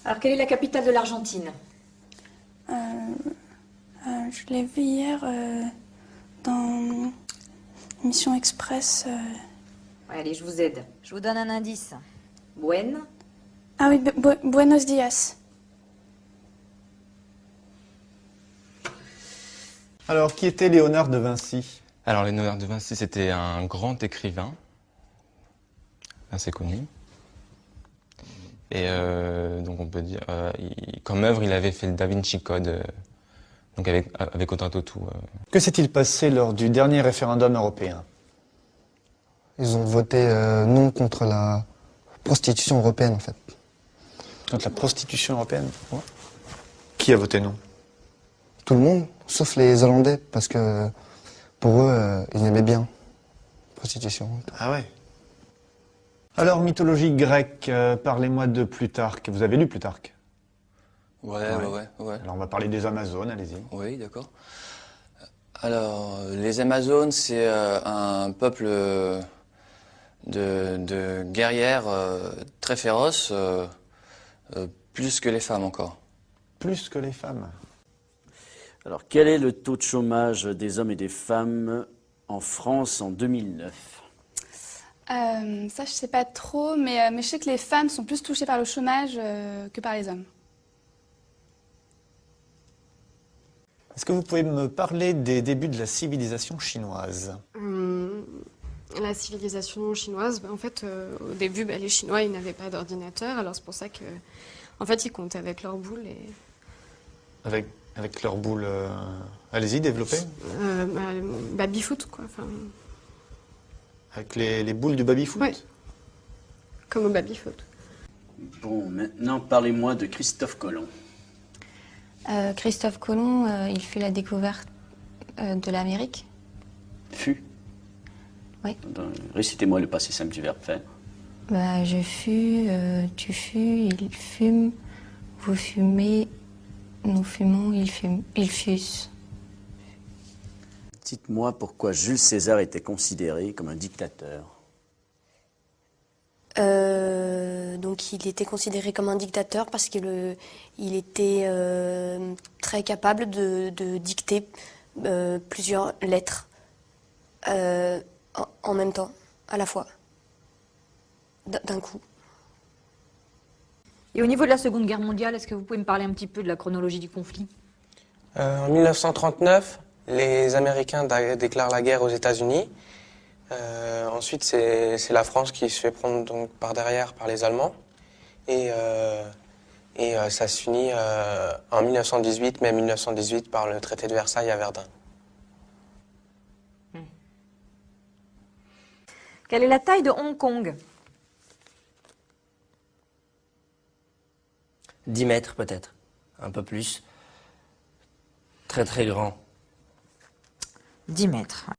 Alors, quelle est la capitale de l'Argentine? Je l'ai vu hier dans Mission Express. Ouais, allez, je vous aide. Je vous donne un indice. Ah oui, Buenos Dias. Alors, qui était Léonard de Vinci? Alors, Léonard de Vinci, c'était un grand écrivain, assez connu. Et donc, on peut dire, comme œuvre, il avait fait le Da Vinci Code, donc avec Autant tout. Que s'est-il passé lors du dernier référendum européen? Ils ont voté non contre la prostitution européenne, en fait. Contre la prostitution européenne? Ouais. Qui a voté non? Tout le monde, sauf les Hollandais, parce que pour eux, ils aimaient bien la prostitution. Ah ouais. Alors, mythologie grecque, parlez-moi de Plutarque. Vous avez lu Plutarque? Ouais. Alors, on va parler des Amazones, allez-y. Oui, d'accord. Alors, les Amazones, c'est un peuple de guerrières très féroces, plus que les femmes encore. Plus que les femmes. Alors, quel est le taux de chômage des hommes et des femmes en France en 2009? Ça, je sais pas trop, mais je sais que les femmes sont plus touchées par le chômage que par les hommes. Est-ce que vous pouvez me parler des débuts de la civilisation chinoise? La civilisation chinoise, en fait, au début, les Chinois, ils n'avaient pas d'ordinateur, alors c'est pour ça que, en fait, ils comptaient avec leurs boules et... Avec leurs boules... Allez-y, développez. Baby-foot, quoi. Enfin, Avec les boules du baby-foot? ouais, comme au baby-foot. Bon, maintenant, parlez-moi de Christophe Colomb. Christophe Colomb, il fait la découverte de l'Amérique. Fut. Oui. Récitez-moi le passé simple du verbe faire. Bah, je fus, tu fus, il fume, vous fumez, nous fumons, ils fussent. Dites-moi pourquoi Jules César était considéré comme un dictateur. Donc il était considéré comme un dictateur parce qu'il était très capable de dicter plusieurs lettres en même temps, à la fois, d'un coup. Et au niveau de la Seconde Guerre mondiale, est-ce que vous pouvez me parler un petit peu de la chronologie du conflit? En 1939, les Américains déclarent la guerre aux États-Unis. Ensuite, c'est la France qui se fait prendre donc par derrière par les Allemands. Et ça se finit en 1918, mai 1918, par le traité de Versailles à Verdun. Quelle est la taille de Hong Kong? 10 mètres peut-être, un peu plus. Très très grand. 10 mètres.